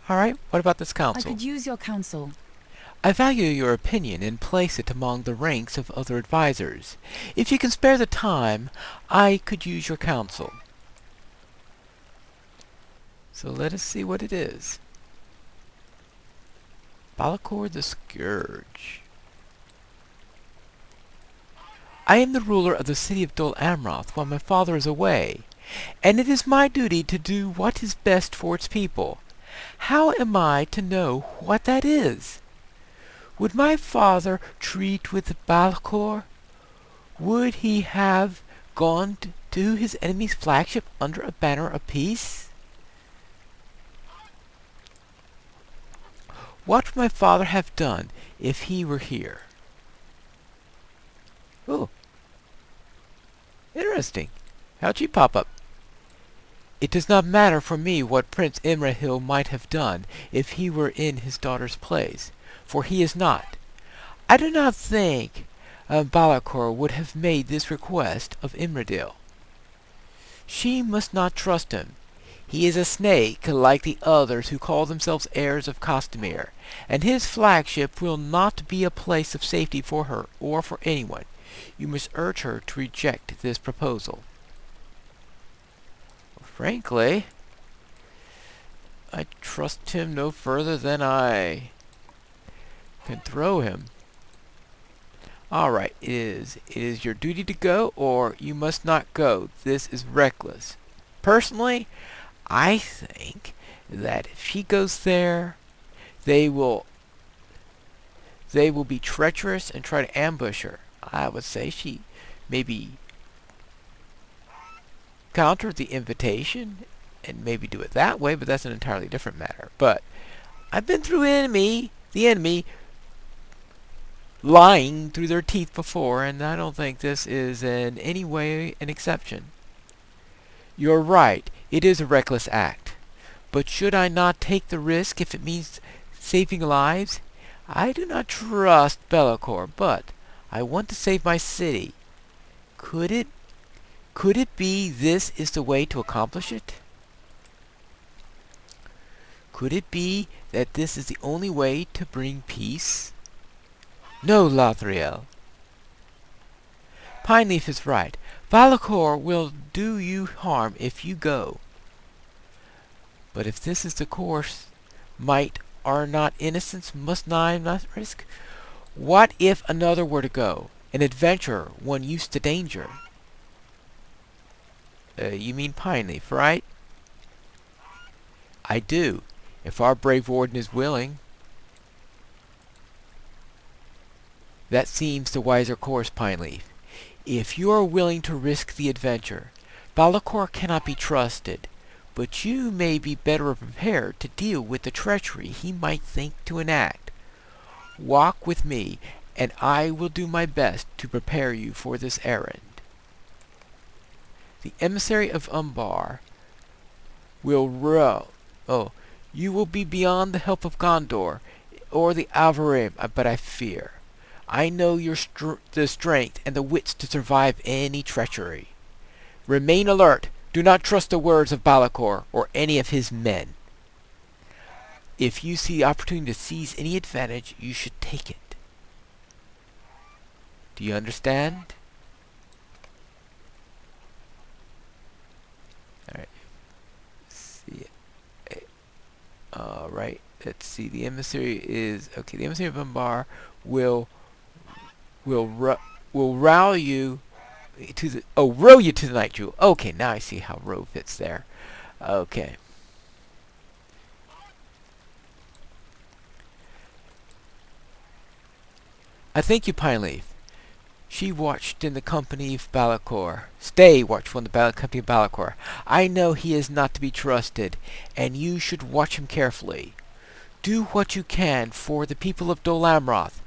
Alright, what about this I council? could use your counsel. I value your opinion and place it among the ranks of other advisors. If you can spare the time, I could use your counsel. So let us see what it is. Balakhór the Scourge. I am the ruler of the city of Dol Amroth while my father is away, and it is my duty to do what is best for its people. How am I to know what that is? Would my father treat with Balakhór? Would he have gone to his enemy's flagship under a banner of peace? What would my father have done if he were here? Oh, interesting. How'd she pop up? It does not matter for me what Prince Imrahil might have done if he were in his daughter's place, for he is not. I do not think Balakhór would have made this request of Imrahil. She must not trust him. He is a snake like the others who call themselves heirs of Castamir, and his flagship will not be a place of safety for her or for anyone. You must urge her to reject this proposal. Frankly, I trust him no further than I can throw him. Alright, it is your duty to go, or you must not go. This is reckless. Personally, I think that if she goes there, they will be treacherous and try to ambush her. I would say she maybe counter the invitation and maybe do it that way, but that's an entirely different matter. But I've been through the enemy lying through their teeth before, and I don't think this is in any way an exception. You're right, it is a reckless act. But should I not take the risk if it means saving lives? I do not trust Balakhór, but I want to save my city. Could it be this is the way to accomplish it? Could it be that this is the only way to bring peace? No, Lathriel. Pineleaf is right. Balakhór will do you harm if you go. But if this is the course, might are not innocents must I not risk? What if another were to go? An adventurer, one used to danger. You mean Pineleaf, right? I do, if our brave warden is willing. That seems the wiser course, Pineleaf. If you are willing to risk the adventure, Balakhór cannot be trusted, but you may be better prepared to deal with the treachery he might think to enact. Walk with me, and I will do my best to prepare you for this errand. The emissary of Umbar will row. Oh, you will be beyond the help of Gondor or the Alvarim, but I fear. I know your the strength and the wits to survive any treachery. Remain alert. Do not trust the words of Balakhór or any of his men. If you see the opportunity to seize any advantage, you should take it. Do you understand? Alright. See. Alright. Let's see. The emissary is okay. The emissary of Umbar will row you to the row you to the night jewel. Okay, now I see how row fits there. Okay. I thank you, Pineleaf. She watched in the company of Balakhór. Stay watchful in the company of Balakhór. I know he is not to be trusted, and you should watch him carefully. Do what you can for the people of Dol Amroth.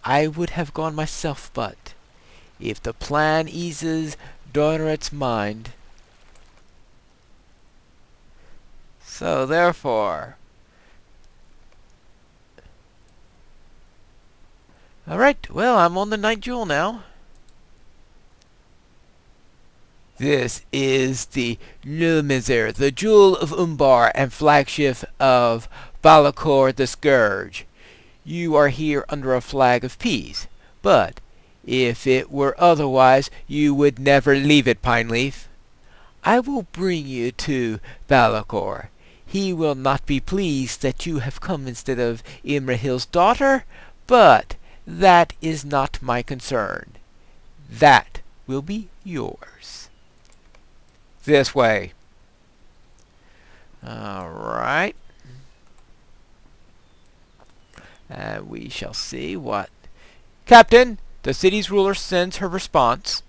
I would have gone myself, but if the plan eases Doneret's mind. So therefore, alright, well, I'm on the night jewel now. This is the Lilmizer, the Jewel of Umbar and flagship of Balakhór the Scourge, you are here under a flag of peace, but if it were otherwise, you would never leave it, Pineleaf. I will bring you to Balakhór. He will not be pleased that you have come instead of Imrahil's daughter, but that is not my concern. That will be yours. This way. All right. And we shall see what... Captain, the city's ruler sends her response.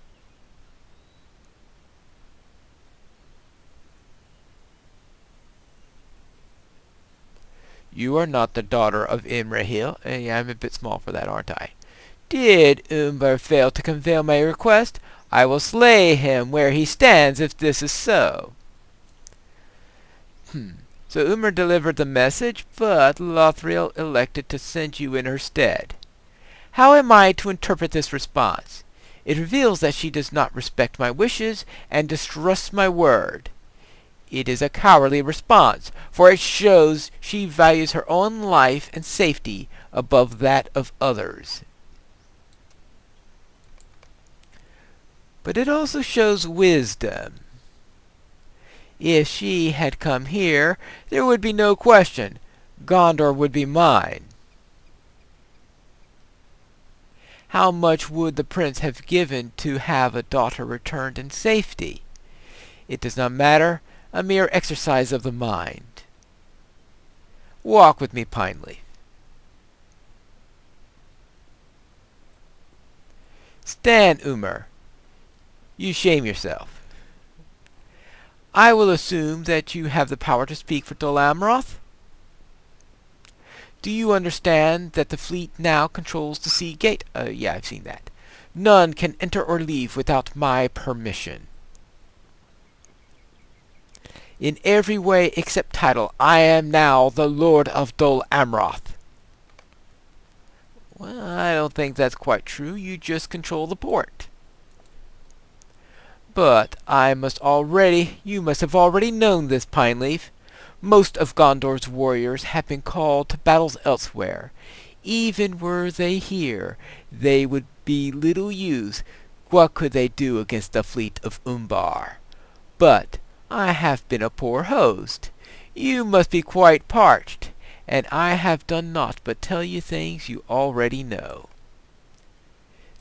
You are not the daughter of Imrahil. I'm a bit small for that, aren't I? Did Umbar fail to convey my request? I will slay him where he stands if this is so. So Umar delivered the message, but Lothriel elected to send you in her stead. How am I to interpret this response? It reveals that she does not respect my wishes and distrusts my word. It is a cowardly response, for it shows she values her own life and safety above that of others. But it also shows wisdom. If she had come here, there would be no question. Gondor would be mine. How much would the prince have given to have a daughter returned in safety? It does not matter. A mere exercise of the mind. Walk with me, Pineleaf. Stand, Umar. You shame yourself. I will assume that you have the power to speak for Dol Amroth. Do you understand that the fleet now controls the sea gate? Yeah, I've seen that. None can enter or leave without my permission. In every way except title, I am now the Lord of Dol Amroth. Well, I don't think that's quite true. You just control the port. But you must have already known this, Pineleaf. Most of Gondor's warriors have been called to battles elsewhere. Even were they here, they would be little use. What could they do against the fleet of Umbar? But I have been a poor host. You must be quite parched, and I have done naught but tell you things you already know.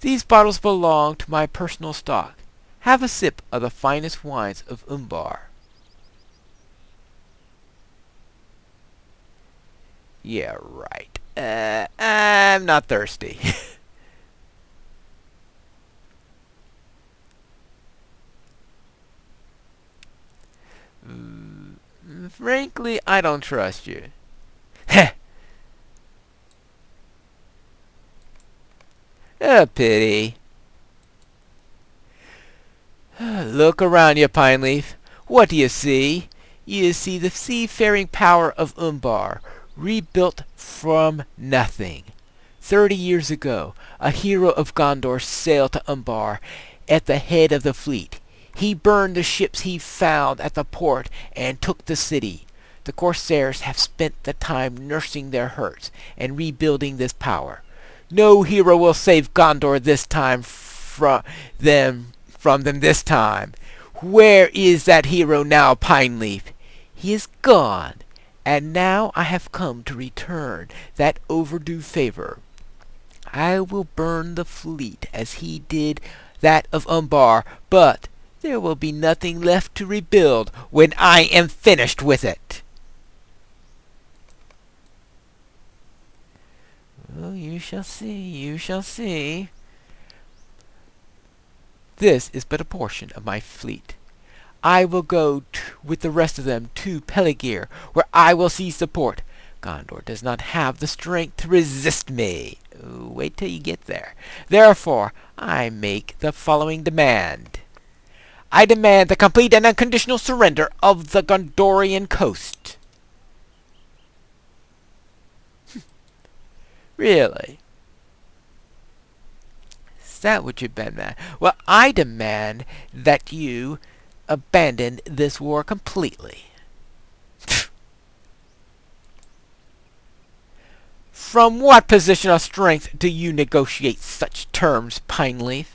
These bottles belong to my personal stock. Have a sip of the finest wines of Umbar. Yeah, right. I'm not thirsty. Frankly, I don't trust you. Heh! A pity. Look around you, Pineleaf. What do you see? You see the seafaring power of Umbar, rebuilt from nothing. 30 years ago, a hero of Gondor sailed to Umbar at the head of the fleet. He burned the ships he found at the port and took the city. The Corsairs have spent the time nursing their hurts and rebuilding this power. No hero will save Gondor this time from them this time. Where is that hero now, Pineleaf? He is gone, and now I have come to return that overdue favor. I will burn the fleet as he did that of Umbar, but there will be nothing left to rebuild when I am finished with it. Well, you shall see, you shall see. This is but a portion of my fleet. I will go with the rest of them to Peligir, where I will seize the port. Gondor does not have the strength to resist me. Wait till you get there. Therefore, I make the following demand. I demand the complete and unconditional surrender of the Gondorian coast. Really? Is that what you demand? Well, I demand that you abandon this war completely. From what position of strength do you negotiate such terms, Pineleaf?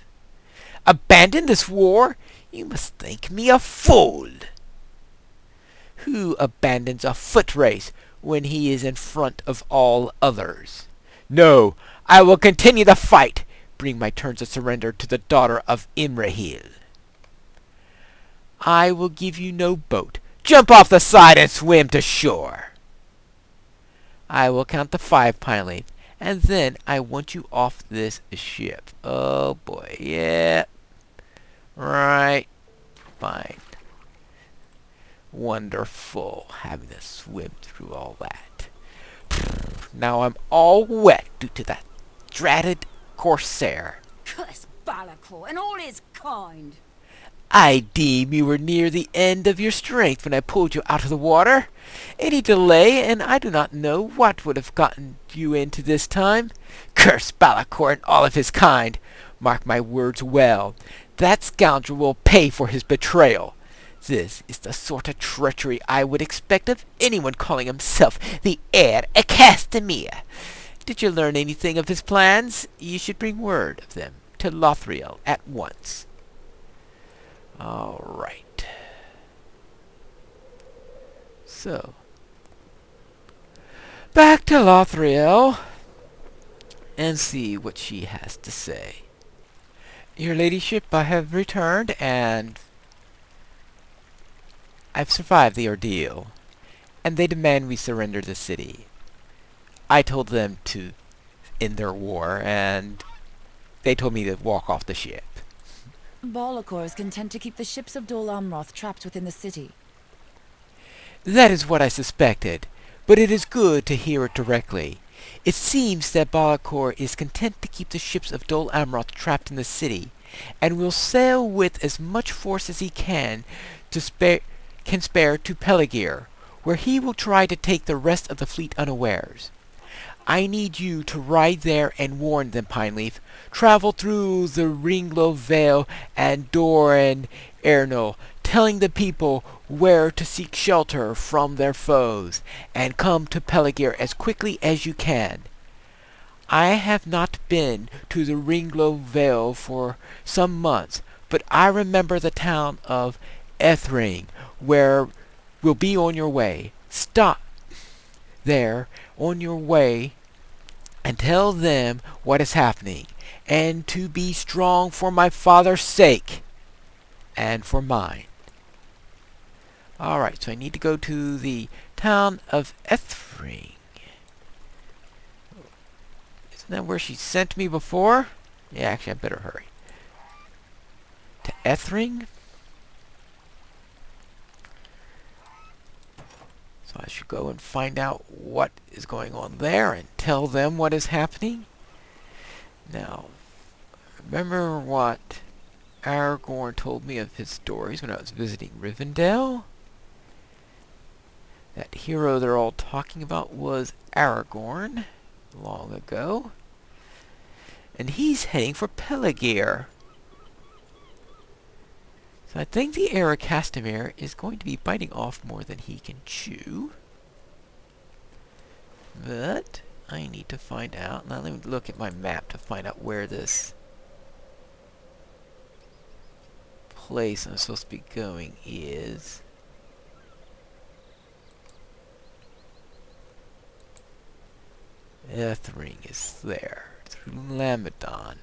Abandon this war? You must think me a fool. Who abandons a foot race when he is in front of all others? No, I will continue the fight. Bring my terms of surrender to the daughter of Imrahil. I will give you no boat. Jump off the side and swim to shore. I will count to 5, Pineleaf, and then I want you off this ship. Oh boy, yeah. Right. Fine. Wonderful having to swim through all that. Now I'm all wet due to that dratted Corsair. Curse Balakhór and all his kind. I deem you were near the end of your strength when I pulled you out of the water. Any delay, and I do not know what would have gotten you into this time. Curse Balakhór and all of his kind. Mark my words well. That scoundrel will pay for his betrayal. This is the sort of treachery I would expect of anyone calling himself the heir of Castamere. Did you learn anything of his plans? You should bring word of them to Lothriel at once. All right. So, back to Lothriel and see what she has to say. Your ladyship, I have returned and I've survived the ordeal, and they demand we surrender the city. I told them to end their war, and they told me to walk off the ship. Balakhór is content to keep the ships of Dol Amroth trapped within the city. That is what I suspected, but it is good to hear it directly. It seems that Balakhór is content to keep the ships of Dol Amroth trapped in the city, and will sail with as much force as he can spare to Pelegir, where he will try to take the rest of the fleet unawares. I need you to ride there and warn them, Pineleaf. Travel through the Ringlow Vale and Doran Ernol, telling the people where to seek shelter from their foes, and come to Pelegir as quickly as you can. I have not been to the Ringlow Vale for some months, but I remember the town of Ethring, where we'll be on your way. Stop there on your way and tell them what is happening, and to be strong for my father's sake and for mine. Alright, so I need to go to the town of Ethring. Isn't that where she sent me before? Yeah, actually I better hurry. To Ethring? So I should go and find out what is going on there and tell them what is happening. Now, remember what Aragorn told me of his stories when I was visiting Rivendell? That hero they're all talking about was Aragorn, long ago. And he's heading for Pelegir. So I think the heir of Castamere is going to be biting off more than he can chew. But I need to find out. Now let me look at my map to find out where this place I'm supposed to be going is. Ethring is there. Through Lamadon.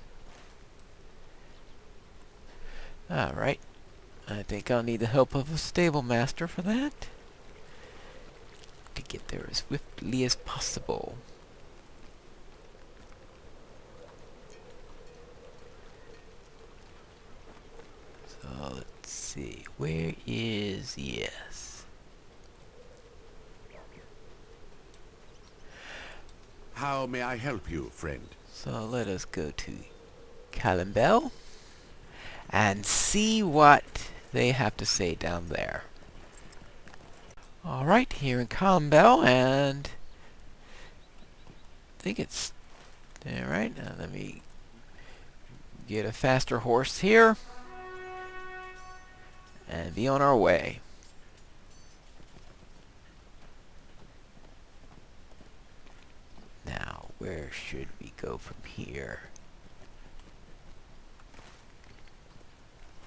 Alright. I think I'll need the help of a stable master for that. To get there as swiftly as possible. So let's see. Where is... yes. How may I help you, friend? So let us go to Calimbel and see what they have to say down there. Alright, here in Calimbel, and I think it's alright. Now let me get a faster horse here and be on our way. Now, should we go from here?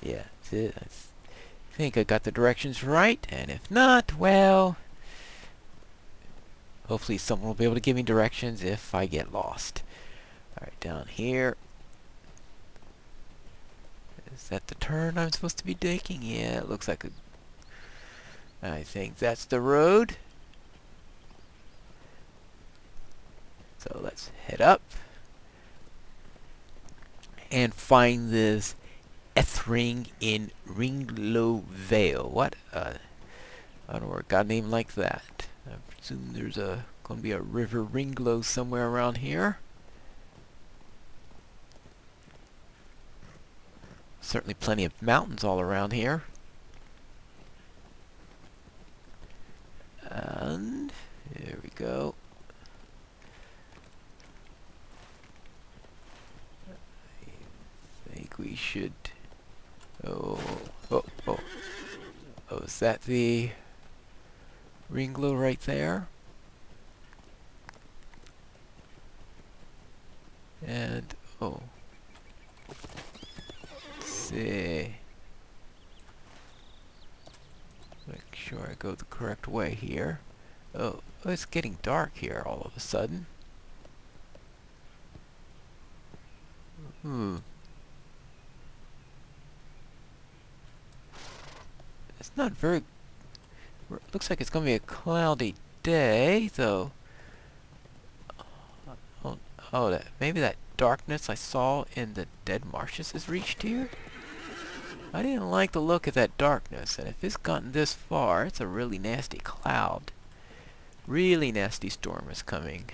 Yeah, that's it. I think I got the directions right, and if not, well, hopefully someone will be able to give me directions if I get lost. Alright, down here. Is that the turn I'm supposed to be taking? Yeah, it looks like I think that's the road. So let's head up and find this Ethring in Ringlow Vale. What? I don't know where it got a name like that. I presume there's going to be a river Ringlow somewhere around here. Certainly plenty of mountains all around here. And here we go. I think we should... Oh, is that the Ringlow right there? And, let's see. Make sure I go the correct way here. Oh, it's getting dark here all of a sudden. It's not very... Looks like it's going to be a cloudy day, though. Maybe that darkness I saw in the dead marshes has reached here? I didn't like the look of that darkness, and if it's gotten this far, it's a really nasty cloud. Really nasty storm is coming.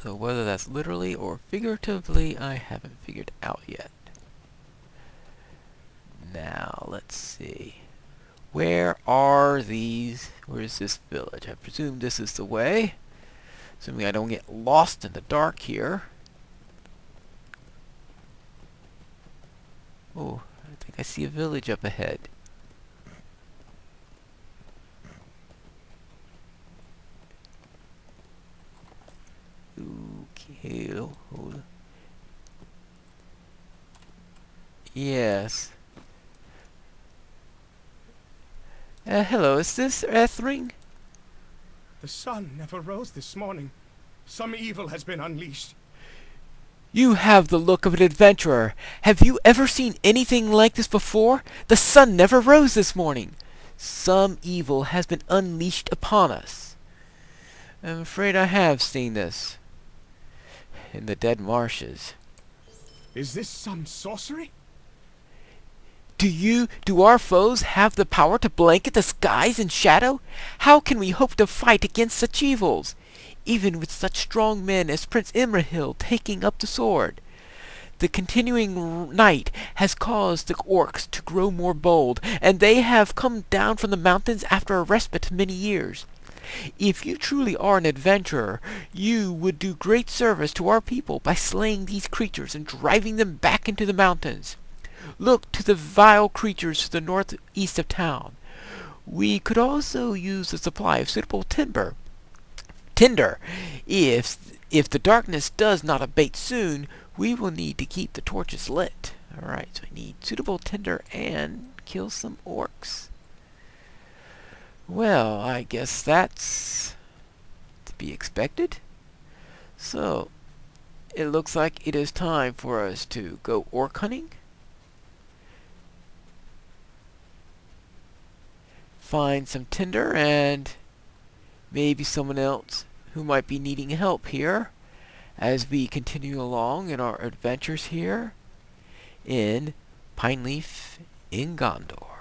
So whether that's literally or figuratively, I haven't figured out yet. Now, let's see. Where is this village? I presume this is the way. Assuming I don't get lost in the dark here. Oh, I think I see a village up ahead. Okay, hold on. Yes. Hello, is this Ethring? The sun never rose this morning. Some evil has been unleashed. You have the look of an adventurer. Have you ever seen anything like this before? The sun never rose this morning. Some evil has been unleashed upon us. I'm afraid I have seen this. In the dead marshes. Is this some sorcery? Do our foes have the power to blanket the skies in shadow? How can we hope to fight against such evils, even with such strong men as Prince Imrahil taking up the sword? The continuing night has caused the orcs to grow more bold, and they have come down from the mountains after a respite of many years. If you truly are an adventurer, you would do great service to our people by slaying these creatures and driving them back into the mountains. Look to the vile creatures to the northeast of town. We could also use a supply of suitable tinder. If the darkness does not abate soon, we will need to keep the torches lit. Alright, so I need suitable tinder and kill some orcs. Well, I guess that's to be expected. So, it looks like it is time for us to go orc hunting. Find some tinder and maybe someone else who might be needing help here as we continue along in our adventures here in Pineleaf in Gondor.